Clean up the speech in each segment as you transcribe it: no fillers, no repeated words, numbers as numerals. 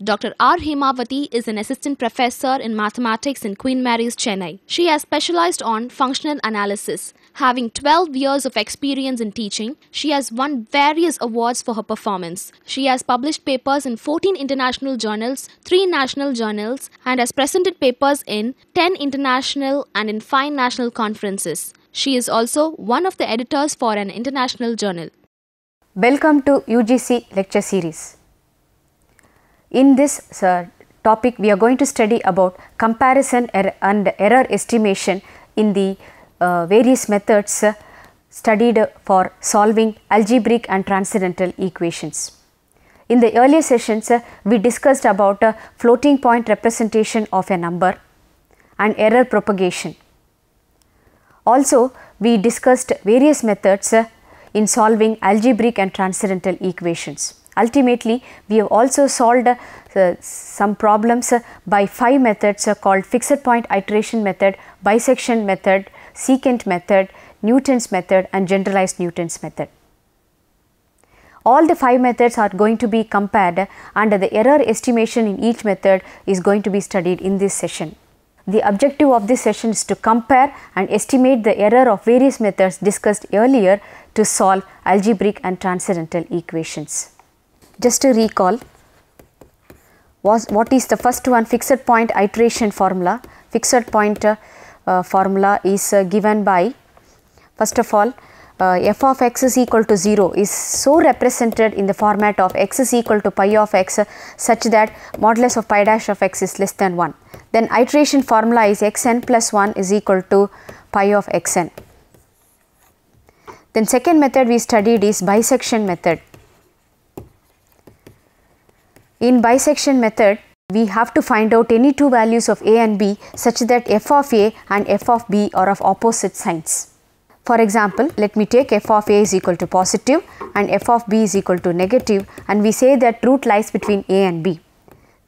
Dr. R. Hemavati is an assistant professor in mathematics in Queen Mary's, Chennai. She has specialized on functional analysis. Having 12 years of experience in teaching, she has won various awards for her performance. She has published papers in 14 international journals, 3 national journals, and has presented papers in 10 international and in 5 national conferences. She is also one of the editors for an international journal. Welcome to UGC lecture series. In this topic, we are going to study about comparison and error estimation in the various methods studied for solving algebraic and transcendental equations. In the earlier sessions, we discussed about floating point representation of a number and error propagation. Also, we discussed various methods in solving algebraic and transcendental equations. Ultimately, we have also solved some problems by 5 methods called fixed point iteration method, bisection method, secant method, Newton's method and generalized Newton's method. All the 5 methods are going to be compared and the error estimation in each method is going to be studied in this session. The objective of this session is to compare and estimate the error of various methods discussed earlier to solve algebraic and transcendental equations. Just to recall, what is the first one? Fixed point iteration formula. Fixed point formula is given by, first of all, f of x is equal to 0 is so represented in the format of x is equal to pi of x such that modulus of pi dash of x is less than 1. Then iteration formula is xn plus 1 is equal to pi of xn. Then second method we studied is bisection method. In bisection method, we have to find out any two values of a and b such that f of a and f of b are of opposite signs. For example, let me take f of a is equal to positive and f of b is equal to negative, and we say that root lies between a and b.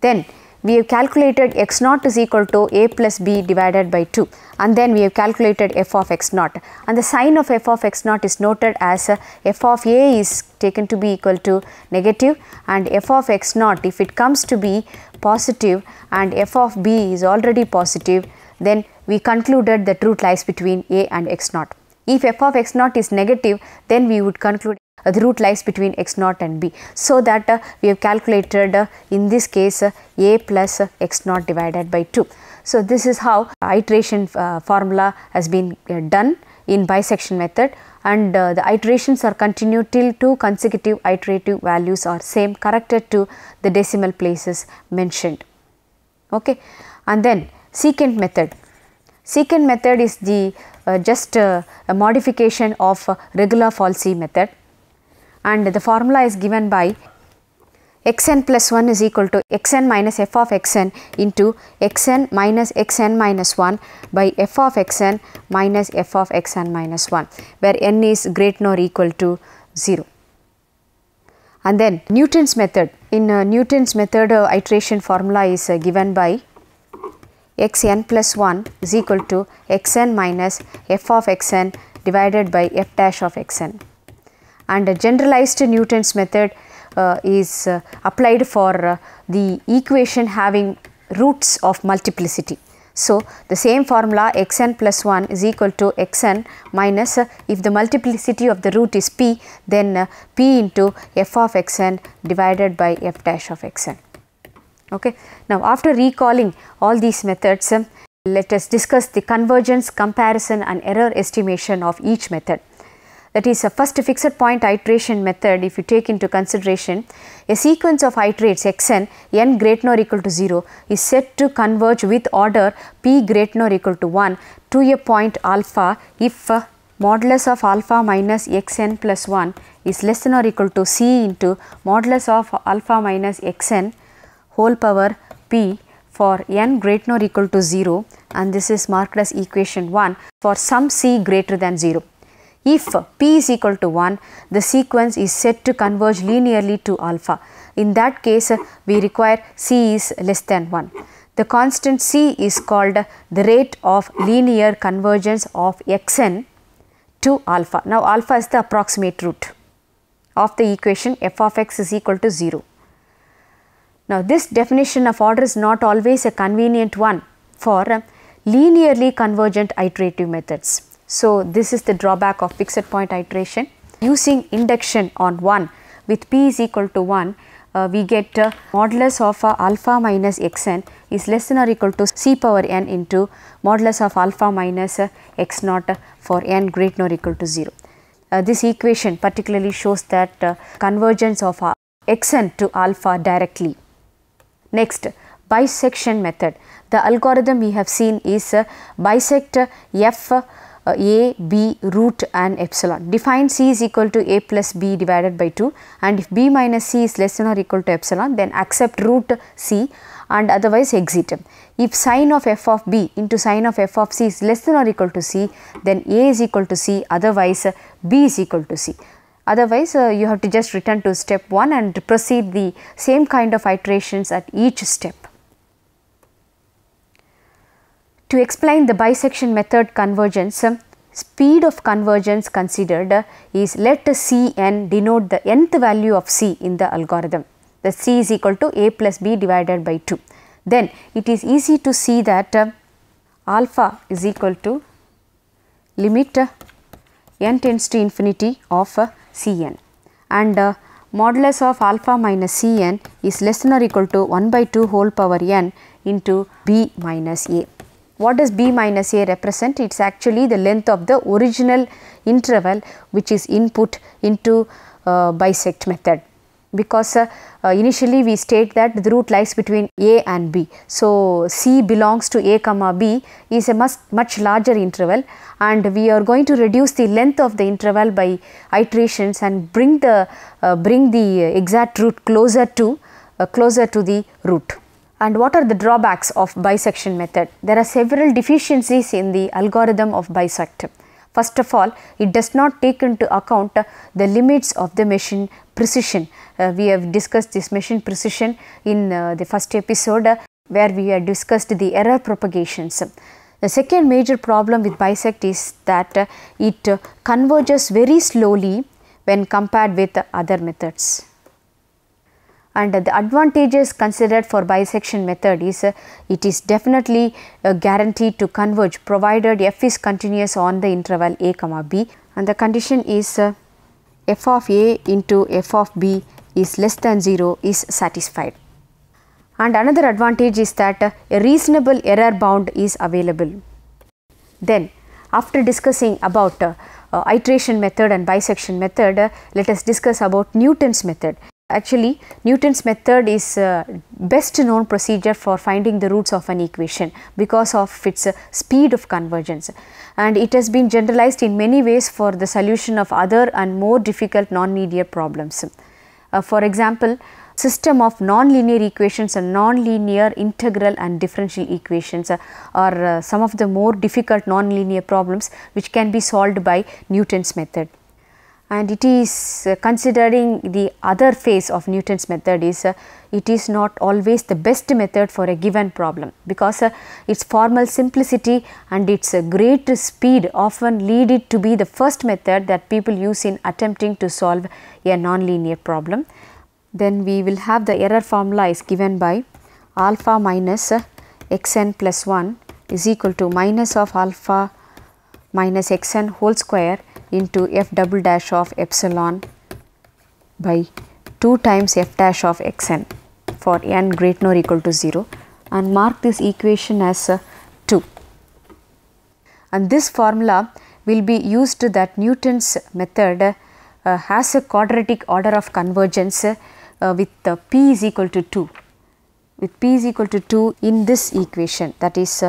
Then we have calculated x naught is equal to a plus b divided by 2, and then we have calculated f of x naught, and the sign of f of x naught is noted as f of a is taken to be equal to negative and f of x naught, if it comes to be positive and f of b is already positive, then we concluded that root lies between a and x naught. If f of x naught is negative, then we would conclude the root lies between x naught and b, so that we have calculated in this case a plus x naught divided by 2. So, this is how iteration formula has been done in bisection method, and the iterations are continued till 2 consecutive iterative values are same corrected to the decimal places mentioned. Okay. And then secant method. Secant method is the just a modification of regular-Falsey method, and the formula is given by xn plus 1 is equal to xn minus f of xn into xn minus xn minus 1 by f of xn minus f of xn minus 1, where n is greater or equal to 0. And then Newton's method. In Newton's method, iteration formula is given by xn plus 1 is equal to xn minus f of xn divided by f dash of xn. And a generalized Newton's method is applied for the equation having roots of multiplicity. So, the same formula xn plus 1 is equal to xn minus if the multiplicity of the root is p, then p into f of xn divided by f dash of xn. Okay. Now, after recalling all these methods, let us discuss the convergence, comparison and error estimation of each method. That is, first fixed point iteration method, if you take into consideration a sequence of iterates xn n greater or equal to 0 is said to converge with order p greater or equal to 1 to a point alpha if modulus of alpha minus xn plus 1 is less than or equal to c into modulus of alpha minus xn whole power p for n greater or equal to 0, and this is marked as equation 1 for some c greater than 0. If p is equal to 1, the sequence is said to converge linearly to alpha. In that case, we require c is less than 1. The constant c is called the rate of linear convergence of xn to alpha. Now, alpha is the approximate root of the equation f of x is equal to 0. Now, this definition of order is not always a convenient one for linearly convergent iterative methods. So, this is the drawback of fixed point iteration. Using induction on 1 with p is equal to 1, we get modulus of alpha minus xn is less than or equal to c power n into modulus of alpha minus x naught for n greater than or equal to 0. This equation particularly shows that convergence of xn to alpha directly. Next, bisection method. The algorithm we have seen is bisect f a, b, root and epsilon. Define c is equal to a plus b divided by 2, and if b minus c is less than or equal to epsilon, then accept root c and otherwise exit. If sine of f of b into sine of f of c is less than or equal to c, then a is equal to c, otherwise b is equal to c. Otherwise, you have to just return to step 1 and proceed the same kind of iterations at each step. To explain the bisection method convergence, speed of convergence considered is let Cn denote the nth value of C in the algorithm. The C is equal to a plus b divided by 2. Then it is easy to see that alpha is equal to limit n tends to infinity of Cn, and modulus of alpha minus Cn is less than or equal to 1 by 2 whole power n into b minus a. What does b minus a represent? It is actually the length of the original interval which is input into bisect method, because initially we state that the root lies between a and b. So, c belongs to a comma b is a much larger interval, and we are going to reduce the length of the interval by iterations and bring the exact root closer to the root. And what are the drawbacks of bisection method? There are several deficiencies in the algorithm of bisect. First of all, it does not take into account the limits of the machine precision. We have discussed this machine precision in the first episode where we have discussed the error propagations. The second major problem with bisect is that it converges very slowly when compared with other methods. And the advantages considered for bisection method is it is definitely guaranteed to converge provided f is continuous on the interval a comma b, and the condition is f of a into f of b is less than 0 is satisfied. And another advantage is that a reasonable error bound is available. Then, after discussing about iteration method and bisection method, let us discuss about Newton's method. Actually, Newton's method is best known procedure for finding the roots of an equation because of its speed of convergence, and it has been generalized in many ways for the solution of other and more difficult non-linear problems. For example, system of non-linear equations and non-linear integral and differential equations are some of the more difficult non-linear problems which can be solved by Newton's method. And it is considering the other phase of Newton's method is it is not always the best method for a given problem, because its formal simplicity and its great speed often lead it to be the first method that people use in attempting to solve a nonlinear problem. Then we will have the error formula is given by alpha minus xn plus 1 is equal to minus of alpha minus xn whole square into f double dash of epsilon by 2 times f dash of xn for n greater than or equal to 0, and mark this equation as 2. And this formula will be used that Newton's method has a quadratic order of convergence with p is equal to 2. With p is equal to 2 in this equation, that is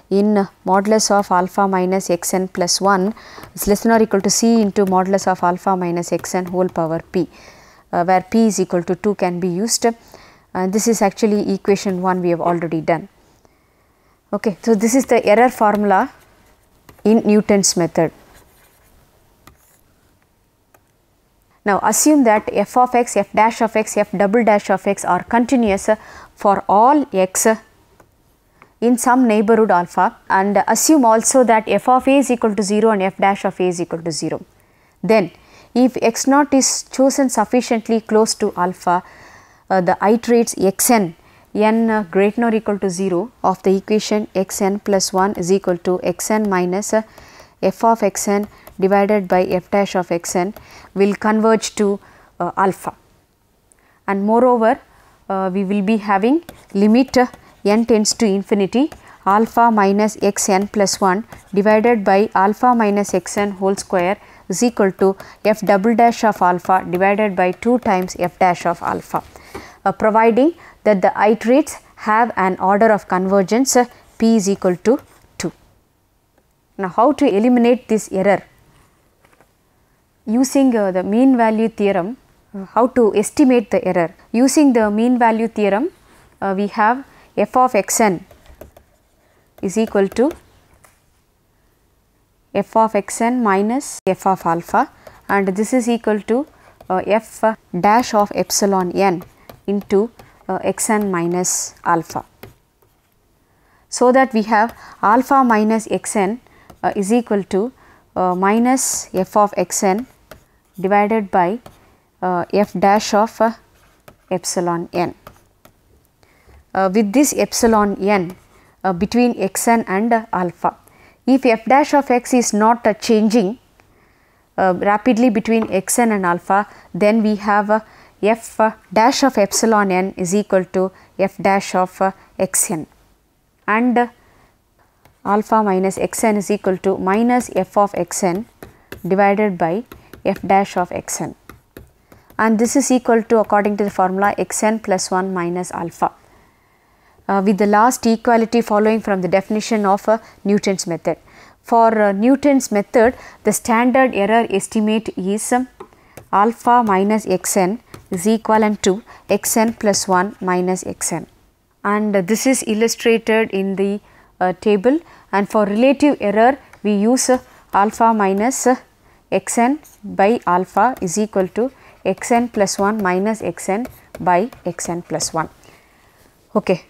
in modulus of alpha minus xn plus 1 is less than or equal to c into modulus of alpha minus xn whole power p, where p is equal to 2 can be used. This is actually equation 1 we have already done. Okay, so this is the error formula in Newton's method. Now assume that f of x, f dash of x, f double dash of x are continuous for all x in some neighborhood alpha, and assume also that f of a is equal to 0 and f dash of a is equal to 0. Then if x naught is chosen sufficiently close to alpha, the iterates xn n greater than or equal to 0 of the equation xn plus 1 is equal to xn minus f of xn divided by f dash of xn will converge to alpha, and moreover we will be having limit n tends to infinity alpha minus xn plus 1 divided by alpha minus xn whole square is equal to f double dash of alpha divided by 2 times f dash of alpha, providing that the iterates have an order of convergence p is equal to 2. Now how to eliminate this error? Using the mean value theorem, how to estimate the error? Using the mean value theorem, we have f of xn is equal to f of xn minus f of alpha, and this is equal to f dash of epsilon n into xn minus alpha. So that we have alpha minus xn is equal to minus f of xn divided by f dash of epsilon n. With this epsilon n between xn and alpha, if f dash of x is not changing rapidly between xn and alpha, then we have f dash of epsilon n is equal to f dash of xn, and alpha minus xn is equal to minus f of xn divided by f dash of xn, and this is equal to, according to the formula, xn plus 1 minus alpha, with the last equality following from the definition of Newton's method. For Newton's method, the standard error estimate is alpha minus xn is equivalent to xn plus 1 minus xn, and this is illustrated in the table. And for relative error, we use alpha minus xn by alpha is equal to xn plus 1 minus xn by xn plus 1. Okay.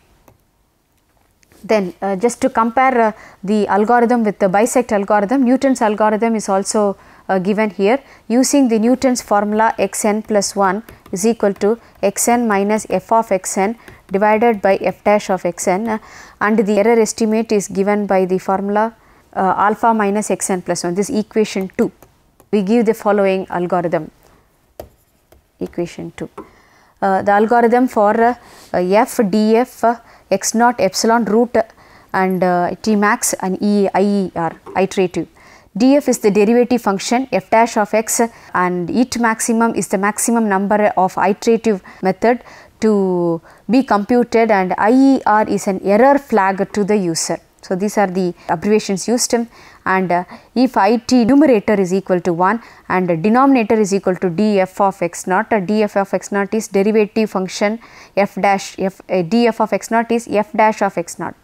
Then just to compare the algorithm with the bisect algorithm, Newton's algorithm is also given here. Using the Newton's formula, xn plus 1 is equal to xn minus f of xn divided by f dash of xn, and the error estimate is given by the formula alpha minus xn plus 1, this equation 2. We give the following algorithm, equation 2. The algorithm for f df x naught epsilon root and t max and IER, iterative. df is the derivative function f dash of x, and it maximum is the maximum number of iterative method to be computed, and IER is an error flag to the user. So these are the abbreviations used, and if it numerator is equal to 1 and denominator is equal to df of x naught, df of x naught is derivative function f dash df of x naught is f dash of x naught,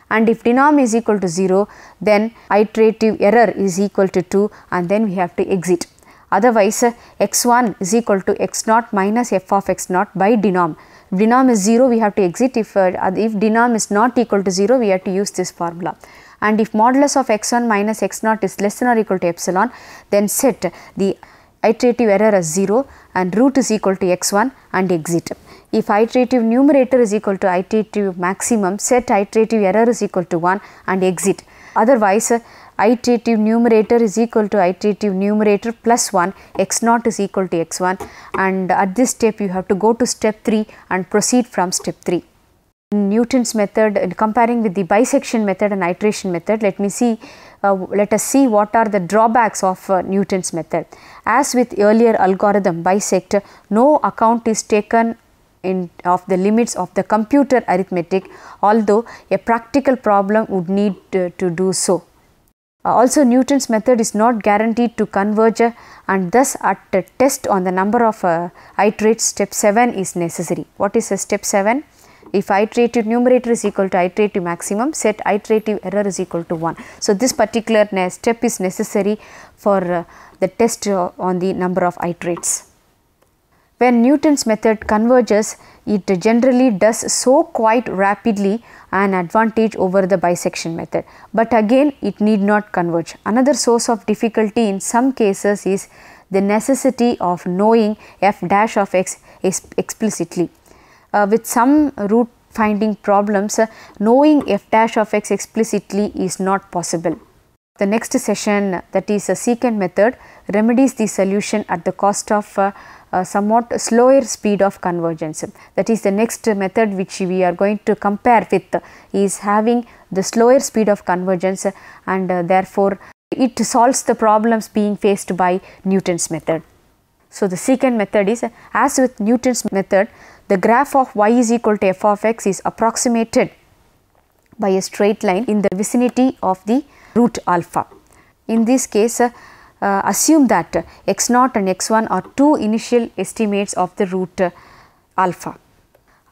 and if denom is equal to 0, then iterative error is equal to 2, and then we have to exit. Otherwise x1 is equal to x naught minus f of x naught by denom. If denom is 0, we have to exit. If denom is not equal to 0, we have to use this formula. And if modulus of x1 minus x naught is less than or equal to epsilon, then set the iterative error as 0 and root is equal to x1 and exit. If iterative numerator is equal to iterative maximum, set iterative error is equal to 1 and exit. Otherwise iterative numerator is equal to iterative numerator plus 1, x naught is equal to x1, and at this step you have to go to step 3 and proceed from step 3. In Newton's method, comparing with the bisection method and iteration method, let us see what are the drawbacks of Newton's method. As with earlier algorithm bisect, no account is taken of the limits of the computer arithmetic, although a practical problem would need to do so. Also, Newton's method is not guaranteed to converge, and thus at the test on the number of iterates, step 7 is necessary. What is step 7? If iterative numerator is equal to iterative maximum, set iterative error is equal to 1. So, this particular step is necessary for the test on the number of iterates. When Newton's method converges, it generally does so quite rapidly, an advantage over the bisection method, but again it need not converge. Another source of difficulty in some cases is the necessity of knowing f dash of x explicitly. With some root finding problems, knowing f dash of x explicitly is not possible. The next session, that is a secant method, remedies the solution at the cost of somewhat slower speed of convergence. That is the next method which we are going to compare with, is having the slower speed of convergence, and therefore it solves the problems being faced by Newton's method. So, the secant method is, as with Newton's method, the graph of y is equal to f of x is approximated by a straight line in the vicinity of the root alpha. In this case, assume that x naught and x1 are two initial estimates of the root alpha.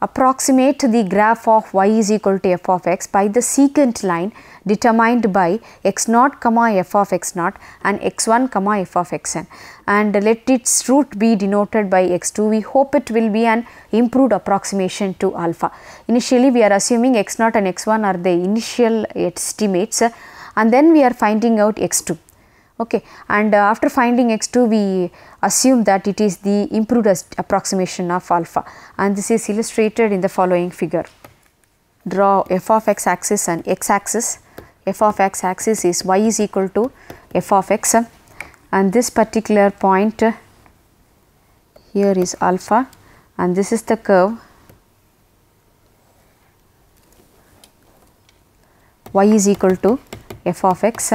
Approximate the graph of y is equal to f of x by the secant line determined by x naught comma f of x naught and x1 comma f of xn, and let its root be denoted by x2. We hope it will be an improved approximation to alpha. Initially we are assuming x naught and x1 are the initial estimates, and then we are finding out x2. Okay, and after finding x2 we assume that it is the improved approximation of alpha, and this is illustrated in the following figure. Draw f of x axis and x axis. F of x axis is y is equal to f of x, and this particular point here is alpha, and this is the curve y is equal to f of x.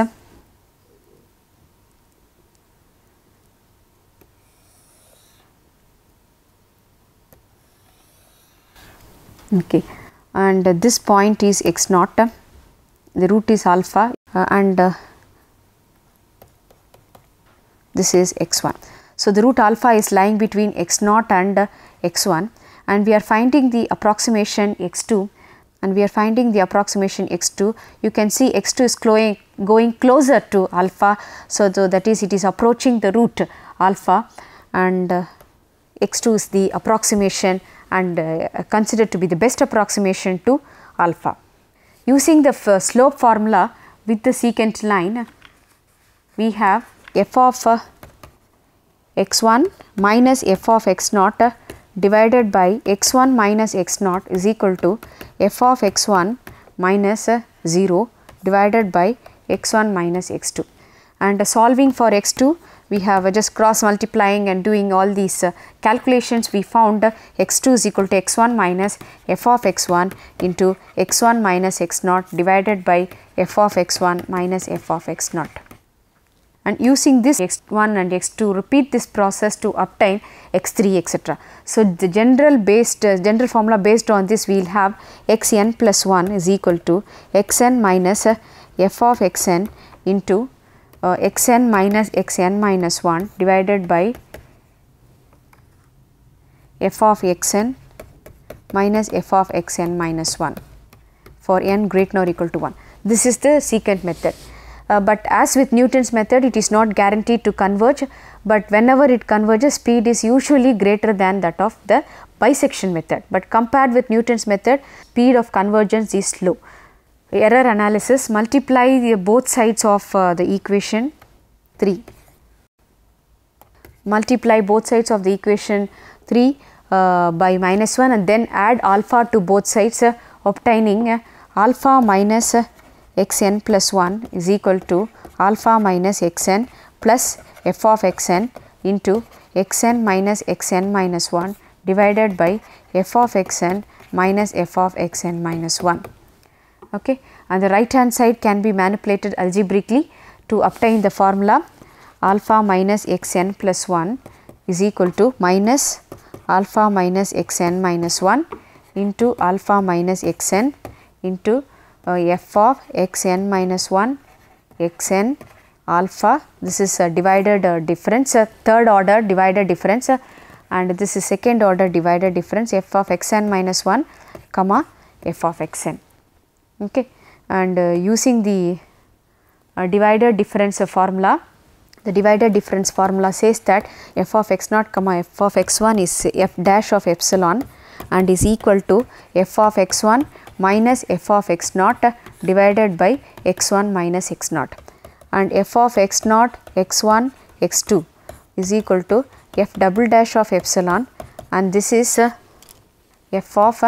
Okay, and this point is x naught, the root is alpha, and this is x1. So, the root alpha is lying between x naught and x1, and we are finding the approximation x2, and we are finding the approximation x2. You can see x2 is going closer to alpha. So, that is, it is approaching the root alpha, and x2 is the approximation and considered to be the best approximation to alpha. Using the slope formula with the secant line, we have f of x1 minus f of x naught divided by x1 minus x naught is equal to f of x1 minus 0 divided by x1 minus x2. And solving for x2, we have just cross multiplying and doing all these calculations, we found x2 is equal to x1 minus f of x1 into x1 minus x naught divided by f of x1 minus f of x naught. And using this x1 and x2, repeat this process to obtain x3 etc. So, the general formula based on this, we will have xn plus 1 is equal to xn minus f of xn into xn minus xn minus 1 divided by f of xn minus f of xn minus 1 for n greater or equal to 1. This is the secant method. But as with Newton's method, it is not guaranteed to converge, but whenever it converges, speed is usually greater than that of the bisection method. But compared with Newton's method, speed of convergence is slow. Error analysis, multiply both sides of the equation 3. Multiply both sides of the equation 3 by minus 1 and then add alpha to both sides, obtaining alpha minus xn plus 1 is equal to alpha minus xn plus f of xn into xn minus xn minus 1 divided by f of xn minus f of xn minus 1. Okay. And the right hand side can be manipulated algebraically to obtain the formula alpha minus xn plus 1 is equal to minus alpha minus xn minus 1 into alpha minus xn into f of xn minus 1 xn alpha. This is a divided difference, third order divided difference, and this is second order divided difference f of xn minus 1 comma f of xn. Okay. And using the divided difference formula, The divisor difference formula says that f of x naught comma f of x1 is f dash of epsilon and is equal to f of x1 minus f of x naught divided by x1 minus x naught, and f of x naught x1 x2 is equal to f double dash of epsilon, and this is f of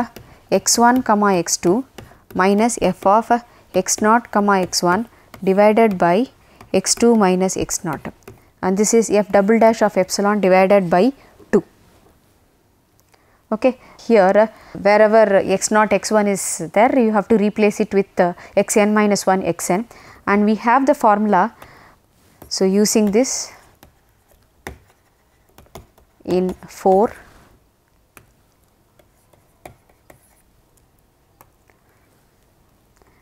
x1 comma x2 minus f of x naught comma x1 divided by x2 minus x naught, and this is f double dash of epsilon divided by 2. Okay. Here wherever x naught x1 is there, you have to replace it with xn minus 1 xn, and we have the formula. So, using this in 4,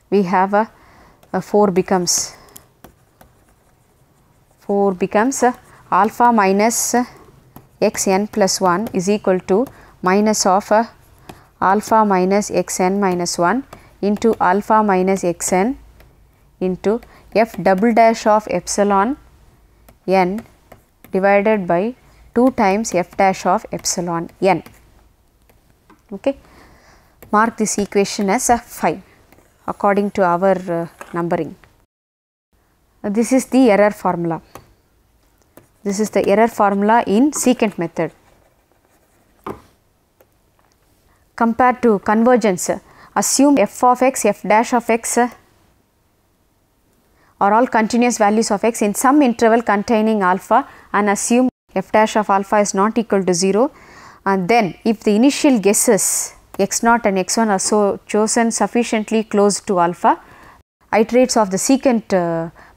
we have a 4 becomes alpha minus xn plus 1 is equal to minus of alpha minus xn minus 1 into alpha minus xn into f double dash of epsilon n divided by 2 times f dash of epsilon n. Okay. Mark this equation as a 5 according to our numbering. This is the error formula. This is the error formula in secant method. Compared to convergence, assume f of x, f dash of x are all continuous values of x in some interval containing alpha, and assume f dash of alpha is not equal to 0, and then if the initial guesses x naught and x1 are so chosen sufficiently close to alpha, iterates of the secant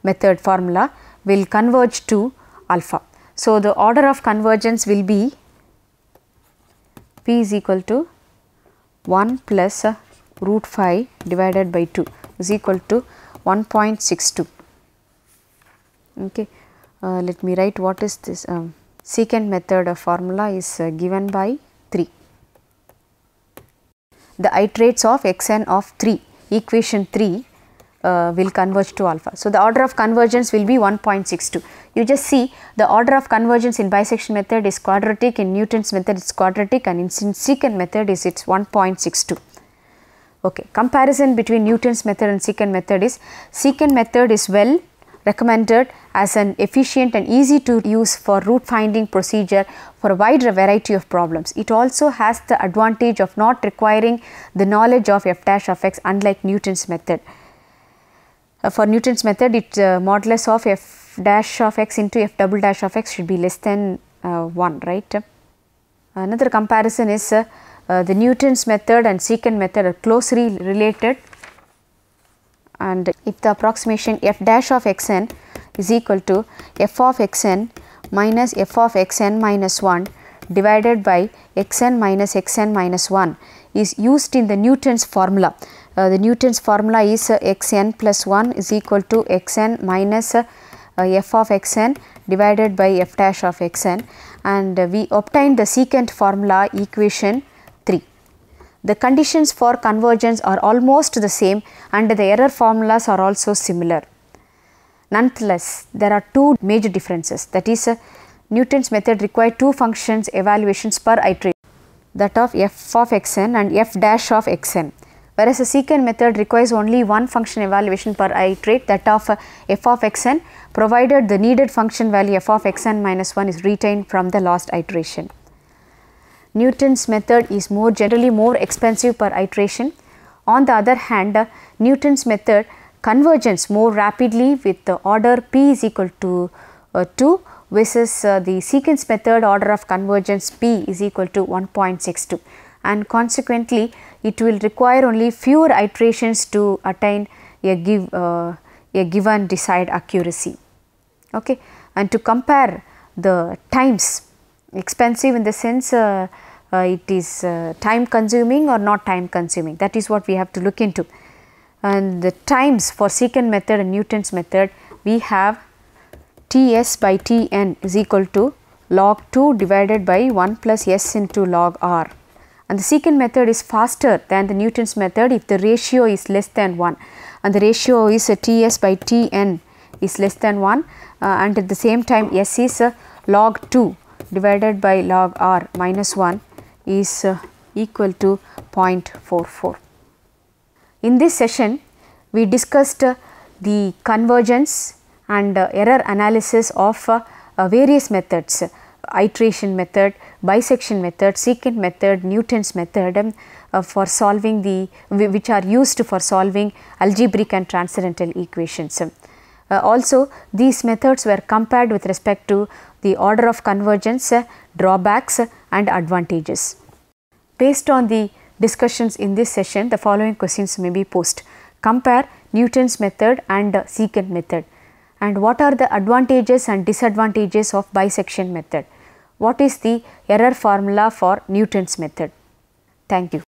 method formula will converge to alpha. So, the order of convergence will be p is equal to 1 plus root 5 divided by 2 is equal to 1.62. Okay. Let me write what is this secant method formula is given by 3. The iterates of xn of 3, equation 3 will converge to alpha. So, the order of convergence will be 1.62. You just see the order of convergence in bisection method is quadratic, in Newton's method it is quadratic, and in secant method is it's 1.62. Okay. Comparison between Newton's method and secant method is, secant method is well recommended as an efficient and easy to use for root finding procedure for a wide variety of problems. It also has the advantage of not requiring the knowledge of f dash of x, unlike Newton's method. For Newton's method, it modulus of f dash of x into f double dash of x should be less than 1, right. Another comparison is the Newton's method and secant method are closely related, and if the approximation f dash of xn is equal to f of xn minus f of xn minus 1 divided by xn minus 1 is used in the Newton's formula. The Newton's formula is xn plus 1 is equal to xn minus f of xn divided by f dash of xn, and we obtained the secant formula equation 3. The conditions for convergence are almost the same and the error formulas are also similar. Nonetheless, there are two major differences, that is Newton's method required 2 functions evaluations per iteration, that of f of xn and f dash of xn, whereas the secant method requires only 1 function evaluation per iterate, that of f of xn, provided the needed function value f of xn minus 1 is retained from the last iteration. Newton's method is generally more expensive per iteration. On the other hand, Newton's method converges more rapidly with the order p is equal to 2, versus the secant's method order of convergence p is equal to 1.62, and consequently it will require only fewer iterations to attain a given desired accuracy. Okay. And to compare the times, expensive in the sense it is time consuming or not time consuming, that is what we have to look into. And the times for secant method and Newton's method, we have Ts by Tn is equal to log 2 divided by 1 plus s into log r, and the secant method is faster than the Newton's method if the ratio is less than 1, and the ratio is Ts by Tn is less than 1 and at the same time S is log 2 divided by log r minus 1 is equal to 0.44. In this session we discussed the convergence and error analysis of various methods, iteration method, bisection method, secant method, Newton's method for solving which are used for solving algebraic and transcendental equations. Also these methods were compared with respect to the order of convergence, drawbacks and advantages. Based on the discussions in this session, the following questions may be posed. Compare Newton's method and secant method, and what are the advantages and disadvantages of bisection method? What is the error formula for Newton's method? Thank you.